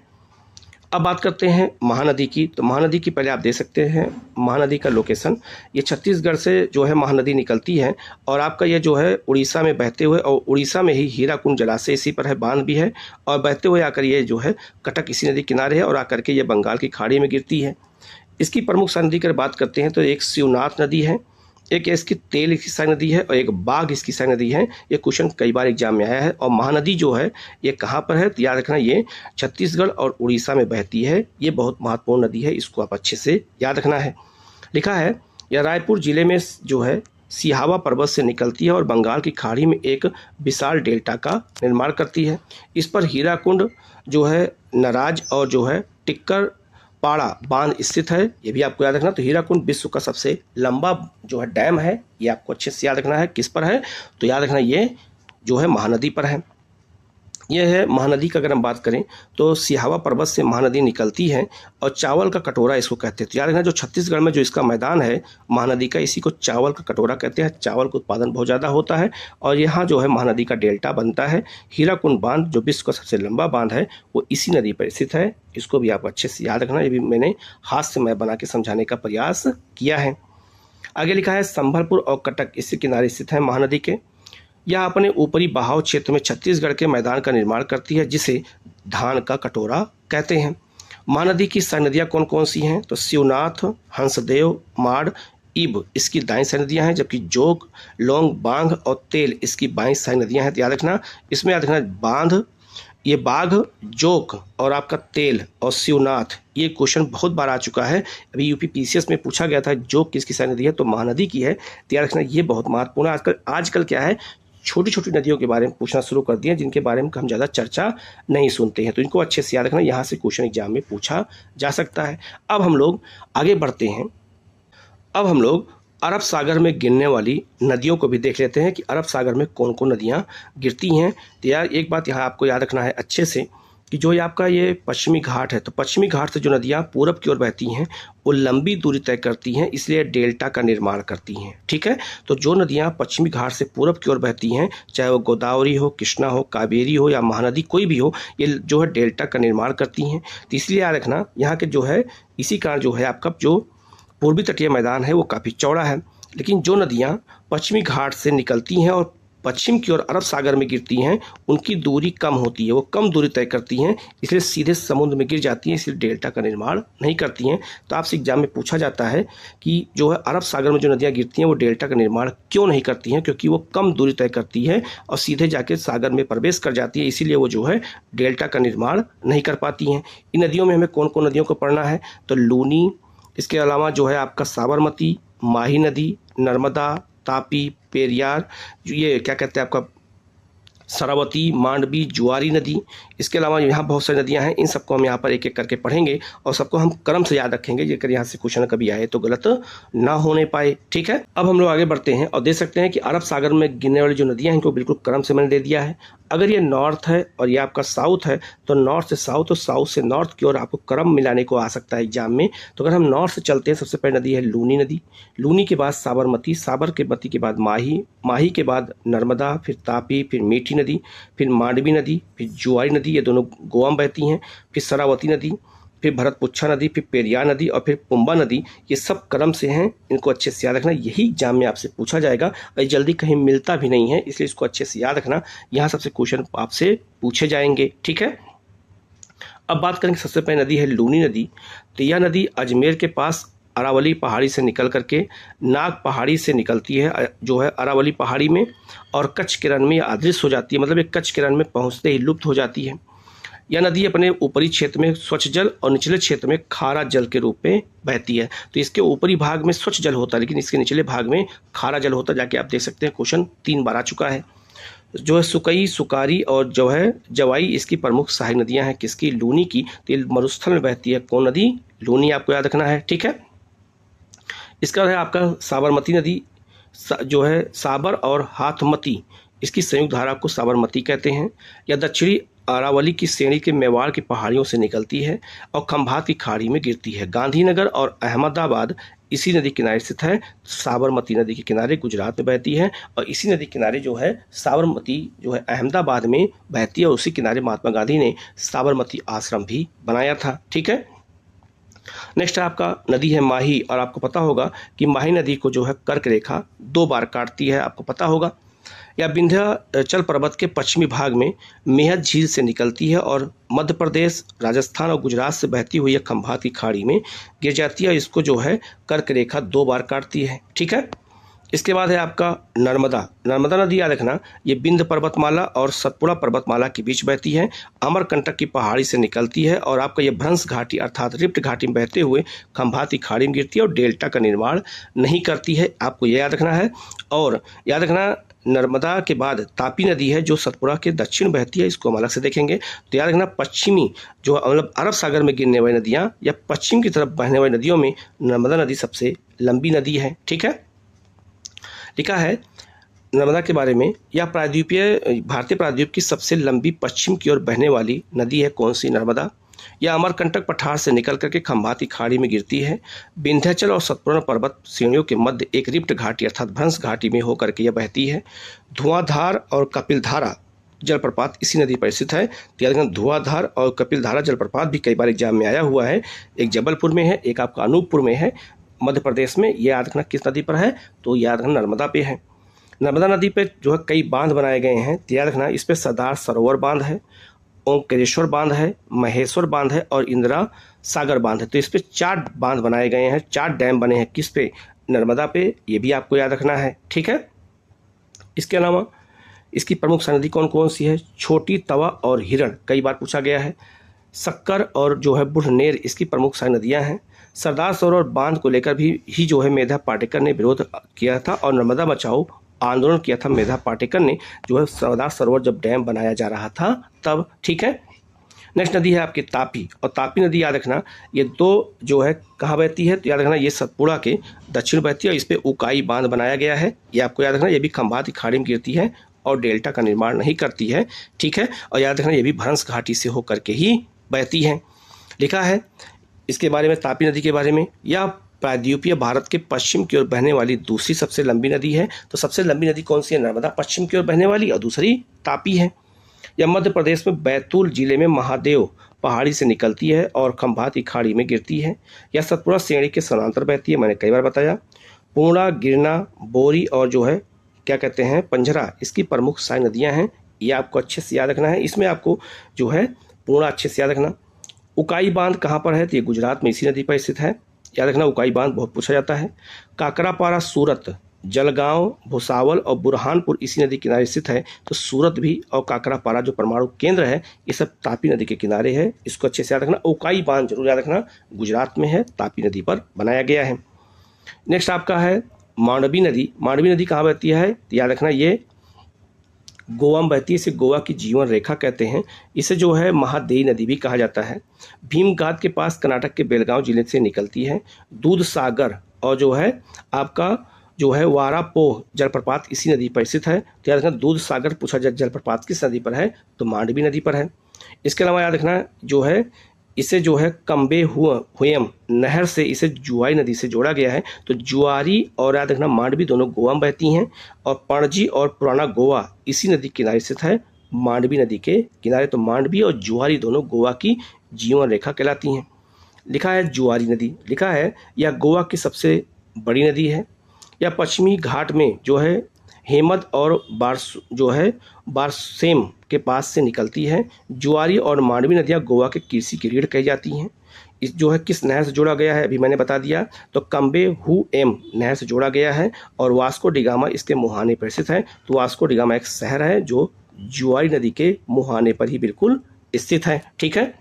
अब बात करते हैं महानदी की। तो महानदी की पहले आप देख सकते हैं महानदी का लोकेशन। ये छत्तीसगढ़ से जो है महानदी निकलती है और आपका ये जो है उड़ीसा में बहते हुए, और उड़ीसा में ही हीराकुंड जलाशय इसी पर है, बांध भी है। और बहते हुए आकर ये जो है कटक इसी नदी किनारे है और आकर के ये बंगाल की खाड़ी में गिरती है। इसकी प्रमुख नदी की बात करते हैं तो एक शिवनाथ नदी है, एक इसकी तेल इसकी सारी नदी है और एक बाघ इसकी सारी नदी है। ये क्वेश्चन कई बार एग्जाम में आया है। और महानदी जो है ये कहाँ पर है? तो याद रखना, ये छत्तीसगढ़ और उड़ीसा में बहती है। ये बहुत महत्वपूर्ण नदी है, इसको आप अच्छे से याद रखना है। लिखा है यह रायपुर जिले में जो है सिहावा पर्वत से निकलती है और बंगाल की खाड़ी में एक विशाल डेल्टा का निर्माण करती है। इस पर हीराकुंड जो है नराज और जो है टिक्कर पाड़ा बांध स्थित है। ये भी आपको याद रखना। तो हीराकुंड विश्व का सबसे लंबा जो है डैम है, ये आपको अच्छे से याद रखना है। किस पर है? तो याद रखना ये जो है महानदी पर है। यह है महानदी का। अगर हम बात करें तो सिहावा पर्वत से महानदी निकलती है और चावल का कटोरा इसको कहते हैं। तो याद रखना, जो छत्तीसगढ़ में जो इसका मैदान है महानदी का, इसी को चावल का कटोरा कहते हैं। चावल का उत्पादन बहुत ज़्यादा होता है और यहाँ जो है महानदी का डेल्टा बनता है। हीराकुंड बांध जो विश्व का सबसे लंबा बांध है वो इसी नदी पर स्थित है। इसको भी आप अच्छे से याद रखना। ये भी मैंने हाथ से मैप बना के समझाने का प्रयास किया है। आगे लिखा है संभलपुर और कटक इसके किनारे स्थित है महानदी के। यह अपने ऊपरी बहाव क्षेत्र में छत्तीसगढ़ के मैदान का निर्माण करती है, जिसे धान का कटोरा कहते हैं। महानदी की सारी नदियाँ कौन कौन सी हैं? तो शिवनाथ, हंसदेव, माड़, इब इसकी दाएं सारी नदियाँ हैं, जबकि जोग, लौंग, बांध और तेल इसकी बाएं सारी नदियाँ हैं। तो याद रखना, इसमें याद रखना बांध, ये बाघ, जोक और आपका तेल और शिवनाथ, ये क्वेश्चन बहुत बार आ चुका है। अभी यूपी पीसीएस में पूछा गया था जोक किसकी सारी नदी है, तो महानदी की है। तो याद रखना ये बहुत महत्वपूर्ण है। आजकल क्या है, छोटी छोटी नदियों के बारे में पूछना शुरू कर दिए, जिनके बारे में हम ज़्यादा चर्चा नहीं सुनते हैं। तो इनको अच्छे से याद रखना, यहाँ से क्वेश्चन एग्जाम में पूछा जा सकता है। अब हम लोग आगे बढ़ते हैं। अब हम लोग अरब सागर में गिरने वाली नदियों को भी देख लेते हैं कि अरब सागर में कौन कौन नदियाँ गिरती हैं। तो यार एक बात यहाँ आपको याद रखना है अच्छे से कि जो ये आपका ये पश्चिमी घाट है, तो पश्चिमी घाट से जो नदियाँ पूरब की ओर बहती हैं वो लंबी दूरी तय करती हैं, इसलिए डेल्टा का निर्माण करती हैं, ठीक है। तो जो नदियाँ पश्चिमी घाट से पूरब की ओर बहती हैं, चाहे वो गोदावरी हो, कृष्णा हो, कावेरी हो या महानदी कोई भी हो, ये जो है डेल्टा का निर्माण करती हैं। तो इसलिए याद रखना यहाँ के जो है इसी कारण जो है आपका जो पूर्वी तटीय मैदान है वो काफ़ी चौड़ा है। लेकिन जो नदियाँ पश्चिमी घाट से निकलती हैं और पश्चिम की ओर अरब सागर में गिरती हैं, उनकी दूरी कम होती है, वो कम दूरी तय करती हैं, इसलिए सीधे समुद्र में गिर जाती हैं, इसलिए डेल्टा का निर्माण नहीं करती हैं। तो आपसे एग्जाम में पूछा जाता है कि जो है अरब सागर में जो नदियाँ गिरती हैं वो डेल्टा का निर्माण क्यों नहीं करती हैं? क्योंकि वो कम दूरी तय करती है और सीधे जाके सागर में प्रवेश कर जाती है, इसीलिए वो जो है डेल्टा का निर्माण नहीं कर पाती हैं। इन नदियों में हमें कौन कौन नदियों को पढ़ना है? तो लूनी, इसके अलावा जो है आपका साबरमती, माही नदी, नर्मदा, तापी, पेरियार, ये क्या कहते हैं आपका सरवती, मांडवी, जुआरी नदी। इसके अलावा यहाँ बहुत सारी नदियाँ हैं, इन सबको हम यहाँ पर एक एक करके पढ़ेंगे और सबको हम क्रम से याद रखेंगे, जेकर यहाँ से क्वेश्चन कभी आए तो गलत ना होने पाए, ठीक है। अब हम लोग आगे बढ़ते हैं और देख सकते हैं कि अरब सागर में गिरने वाली जो नदियाँ हैं इनको बिल्कुल क्रम से मैंने दे दिया है। अगर ये नॉर्थ है और ये आपका साउथ है तो नॉर्थ से साउथ और साउथ से नॉर्थ की ओर आपको क्रम मिलाने को आ सकता है एग्जाम में। तो अगर हम नॉर्थ से चलते हैं, सबसे पहली नदी है लूनी नदी, लूनी के बाद साबरमती, साबरमती के बाद माही, माही के बाद नर्मदा, फिर तापी, फिर मीठी नदी, फिर मांडवी नदी, फिर जुआरी नदी, ये दोनों गोवा में बहती हैं, फिर शरावती नदी, फिर भरतपुच्छा नदी, फिर पेरियार नदी और फिर पुम्बा नदी। ये सब क्रम से हैं, इनको अच्छे से याद रखना। यही एग्जाम में आपसे पूछा जाएगा और जल्दी कहीं मिलता भी नहीं है, इसलिए इसको अच्छे से याद रखना। यहाँ सबसे क्वेश्चन आपसे पूछे जाएंगे, ठीक है। अब बात करेंगे, सबसे पहले नदी है लूनी नदी। तो यह नदी अजमेर के पास अरावली पहाड़ी से निकल करके नाग पहाड़ी से निकलती है, जो है अरावली पहाड़ी में, और कच्छ के रण में अदृश्य हो जाती है, मतलब ये कच्छ के रण में पहुँचते ही लुप्त हो जाती है। यह नदी अपने ऊपरी क्षेत्र में स्वच्छ जल और निचले क्षेत्र में खारा जल के रूप में बहती है। तो इसके ऊपरी भाग में स्वच्छ जल होता है, लेकिन इसके निचले भाग में खारा जल होता है। जाके आप देख सकते हैं, क्वेश्चन 3 बार आ चुका है। जो है सुकई, सुकारी और जो है जवाई इसकी प्रमुख सहायक नदियां हैं किसकी? लूनी की। तो ये मरुस्थल में बहती है, कौन नदी? लूनी, आपको याद रखना है, ठीक है। इसका है आपका साबरमती नदी, जो है साबर और हाथमती, इसकी संयुक्त धारा को साबरमती कहते हैं। यह दक्षिणी अरावली की श्रेणी के मेवाड़ की पहाड़ियों से निकलती है और खंभात की खाड़ी में गिरती है। गांधीनगर और अहमदाबाद इसी नदी किनारे स्थित है। साबरमती नदी के किनारे गुजरात में बहती है और इसी नदी किनारे जो है साबरमती जो है अहमदाबाद में बहती है और उसी किनारे महात्मा गांधी ने साबरमती आश्रम भी बनाया था, ठीक है। नेक्स्ट आपका नदी है माही, और आपको पता होगा कि माही नदी को जो है कर्क रेखा 2 बार काटती है, आपको पता होगा। यह विंध्याचल पर्वत के पश्चिमी भाग में मेहत झील से निकलती है और मध्य प्रदेश, राजस्थान और गुजरात से बहती हुई यह खंभात की खाड़ी में गिर जाती है। इसको जो है कर्क रेखा 2 बार काटती है, ठीक है। इसके बाद है आपका नर्मदा। नर्मदा नदी याद रखना, ये बिंद पर्वतमाला और सतपुड़ा पर्वतमाला के बीच बहती है, अमरकंटक की पहाड़ी से निकलती है और आपका ये भ्रंश घाटी अर्थात रिफ्ट घाटी में बहते हुए खंभात की खाड़ी में गिरती है और डेल्टा का निर्माण नहीं करती है, आपको ये याद रखना है। और याद रखना, नर्मदा के बाद तापी नदी है जो सतपुड़ा के दक्षिण बहती है, इसको हम अलग से देखेंगे। तो याद रखना, पश्चिमी जो मतलब अरब सागर में गिरने वाली नदियाँ या पश्चिम की तरफ बहने वाली नदियों में नर्मदा नदी सबसे लंबी नदी है, ठीक है। लिखा है नर्मदा के बारे में, यह भारतीय प्रायद्वीप की सबसे लंबी पश्चिम की ओर बहने वाली नदी है, कौन सी? नर्मदा। यह अमरकंटक पठार से निकल करके खंभात की खाड़ी में गिरती है। विंध्याचल और सतपुड़ा पर्वत श्रेणियों के मध्य एक रिफ्ट घाटी अर्थात भ्रंश घाटी में होकर के यह बहती है। धुआंधार और कपिलधारा जलप्रपात इसी नदी पर स्थित है। तो याद रखना, धुआंधार और कपिलधारा जलप्रपात भी कई बार एग्जाम में आया हुआ है। एक जबलपुर में है, एक आपका अनूपपुर में है मध्य प्रदेश में। ये याद रखना किस नदी पर है? तो याद रखना नर्मदा पे है। नर्मदा नदी पे जो है कई बांध बनाए गए हैं, तो याद रखना इस पे सरदार सरोवर बांध है, ओंकारेश्वर बांध है, महेश्वर बांध है और इंदिरा सागर बांध है। तो इस पे 4 बांध बनाए गए हैं, 4 डैम बने हैं, किस पे? नर्मदा पे। ये भी आपको याद रखना है, ठीक है। इसके अलावा इसकी प्रमुख नदी कौन कौन सी है? छोटी, तवा और हिरण, कई बार पूछा गया है। शक्कर और जो है बुढ़नेर इसकी प्रमुख नदियां हैं। सरदार सरोवर बांध को लेकर भी जो है मेधा पाटेकर ने विरोध किया था और नर्मदा बचाओ आंदोलन किया था मेधा पाटेकर ने, जो है सरदार सरोवर जब डैम बनाया जा रहा था तब, ठीक है। नेक्स्ट नदी है आपकी तापी, और तापी नदी याद रखना ये 2 जो है कहाँ बहती है? तो याद रखना ये सतपुड़ा के दक्षिण बहती है और इस पर उकाई बांध बनाया गया है, ये आपको याद रखना। ये भी खंभात की खाड़ी में गिरती है और डेल्टा का निर्माण नहीं करती है, ठीक है। और याद रखना ये भी भ्रंश घाटी से होकर के ही बहती है। लिखा है इसके बारे में, तापी नदी के बारे में, यह प्रायद्वीपीय भारत के पश्चिम की ओर बहने वाली दूसरी सबसे लंबी नदी है। तो सबसे लंबी नदी कौन सी है? नर्मदा पश्चिम की ओर बहने वाली, और दूसरी तापी है। यह मध्य प्रदेश में बैतूल जिले में महादेव पहाड़ी से निकलती है और खंभात की खाड़ी में गिरती है। यह सतपुड़ा श्रेणी के समानांतर बहती है, मैंने कई बार बताया। पूर्णा, गिरना, बोरी और जो है क्या कहते हैं पंजरा इसकी प्रमुख सहायक नदियाँ हैं, ये आपको अच्छे से याद रखना है। इसमें आपको जो है पूर्णा अच्छे से याद रखना। उकाई बांध कहाँ पर है? तो ये गुजरात में इसी नदी पर स्थित है, याद रखना। उकाई बांध बहुत पूछा जाता है। काकरापारा, सूरत, जलगांव, भुसावल और बुरहानपुर इसी नदी किनारे स्थित है। तो सूरत भी और काकरापारा जो परमाणु केंद्र है ये सब तापी नदी के किनारे है, इसको अच्छे से याद रखना। उकाई बांध जरूर याद रखना, गुजरात में है, तापी नदी पर बनाया गया है। नेक्स्ट आपका है मांडवी नदी। मांडवी नदी कहाँ बहती है? तो याद रखना ये गोवा में बहती है, इसे गोवा की जीवन रेखा कहते हैं। इसे जो है महादेई नदी भी कहा जाता है। भीमघाट के पास कर्नाटक के बेलगांव जिले से निकलती है। दूध सागर और जो है आपका जो है वारापोह जलप्रपात इसी नदी पर स्थित है। तो याद रखना दूध सागर पूछा जाए जलप्रपात किस नदी पर है, तो मांडवी नदी पर है। इसके अलावा याद रखना जो है इसे जो है कम्बे हुयम नहर से इसे जुआरी नदी से जोड़ा गया है। तो जुआरी और याद रखना मांडवी दोनों गोवा में बहती हैं और पणजी और पुराना गोवा इसी नदी के किनारे स्थित है, मांडवी नदी के किनारे। तो मांडवी और जुआरी दोनों गोवा की जीवन रेखा कहलाती हैं। लिखा है जुआरी नदी, लिखा है यह गोवा की सबसे बड़ी नदी है। यह पश्चिमी घाट में जो है हेमद और बारसेम के पास से निकलती है। जुआरी और मांडवी नदियाँ गोवा के कृषि की रीढ़ कही जाती हैं। इस जो है किस नहर से जोड़ा गया है अभी मैंने बता दिया, तो कम्बे हुएम नहर से जोड़ा गया है और वास्को डिगामा इसके मुहाने पर स्थित है। तो वास्को डिगामा एक शहर है जो जुआरी नदी के मुहाने पर ही बिल्कुल स्थित है। ठीक है।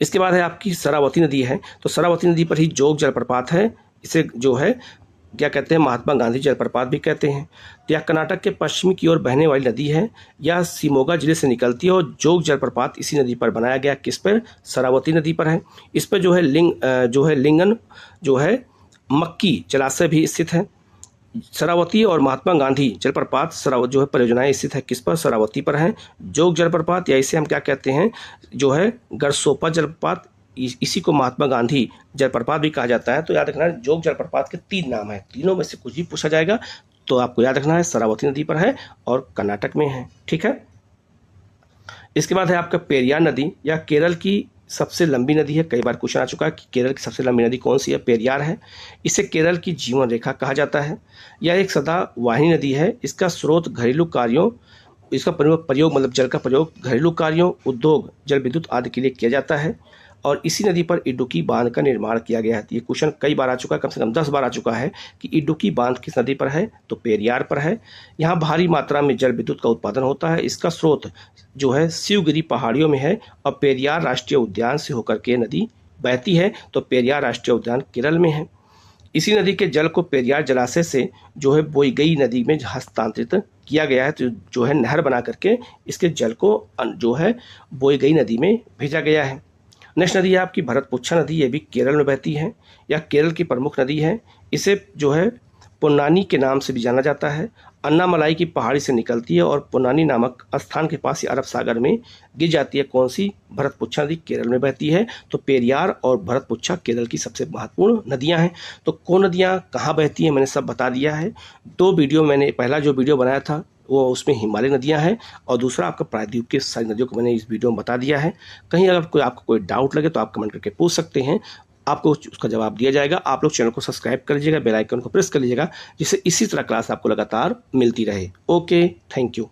इसके बाद है आपकी शरावती नदी है। तो शरावती नदी पर ही जोग जलप्रपात है। इसे जो है क्या कहते हैं, महात्मा गांधी जलप्रपात भी कहते हैं। तो यह कर्नाटक के पश्चिमी की ओर बहने वाली नदी है। यह शिमोगा जिले से निकलती है और जोग जलप्रपात इसी नदी पर बनाया गया। किस पर, शरावती नदी पर है। इस पर जो है लिंगन जो है मक्की जलाशय भी स्थित है। शरावती और महात्मा गांधी जलप्रपात जो है परियोजनाएं स्थित है किस पर, शरावती पर है। जोग जलप्रपात या इसे हम क्या कहते हैं जो है गरसोपा जलप्रपात, इसी को महात्मा गांधी जलप्रपात भी कहा जाता है। तो याद रखना जोग जलप्रपात के 3 नाम हैं, तीनों में से कुछ भी पूछा जाएगा तो आपको याद रखना है शरावती नदी पर है और कर्नाटक में है। ठीक है। इसके बाद है आपका पेरियार नदी। यह केरल की सबसे लंबी नदी है। कई बार क्वेश्चन आ चुका है कि केरल की सबसे लंबी नदी कौन सी है, पेरियार है। इसे केरल की जीवन रेखा कहा जाता है। यह एक सदावाहिनी नदी है। इसका स्रोत घरेलू कार्यों, इसका प्रयोग मतलब जल का प्रयोग घरेलू कार्यों, उद्योग, जल विद्युत आदि के लिए किया जाता है और इसी नदी पर इडुक्की बांध का निर्माण किया गया है। ये क्वेश्चन कई बार आ चुका है, कम से कम 10 बार आ चुका है कि इडुक्की बांध किस नदी पर है, तो पेरियार पर है। यहाँ भारी मात्रा में जल विद्युत का उत्पादन होता है। इसका स्रोत जो है शिवगिरी पहाड़ियों में है और पेरियार राष्ट्रीय उद्यान से होकर के नदी बहती है। तो पेरियार राष्ट्रीय उद्यान केरल में है। इसी नदी के जल को पेरियार जलाशय से जो है बोईगई नदी में हस्तांतरित किया गया है। तो जो है नहर बना करके इसके जल को जो है बोईगई नदी में भेजा गया है। नेक्स्ट नदी है आपकी भरतपुच्छा नदी। ये भी केरल में बहती है। यह केरल की प्रमुख नदी है। इसे जो है पुन्नानी के नाम से भी जाना जाता है। अन्नामलाई की पहाड़ी से निकलती है और पुन्नानी नामक स्थान के पास ही अरब सागर में गिर जाती है। कौन सी, भरतपुच्छा नदी केरल में बहती है। तो पेरियार और भरतपुच्छा केरल की सबसे महत्वपूर्ण नदियां हैं। तो कौन नदियां कहाँ बहती हैं मैंने सब बता दिया है। 2 वीडियो मैंने, पहला जो वीडियो बनाया था वो उसमें हिमालय नदियां हैं और दूसरा आपका प्रायद्वीप की सारी नदियों को मैंने इस वीडियो में बता दिया है। कहीं अगर आपको कोई डाउट लगे तो आप कमेंट करके पूछ सकते हैं, आपको उसका जवाब दिया जाएगा। आप लोग चैनल को सब्सक्राइब कर लीजिएगा, बेल आइकन को प्रेस कर लीजिएगा जिससे इसी तरह क्लास आपको लगातार मिलती रहे। Okay, thank you.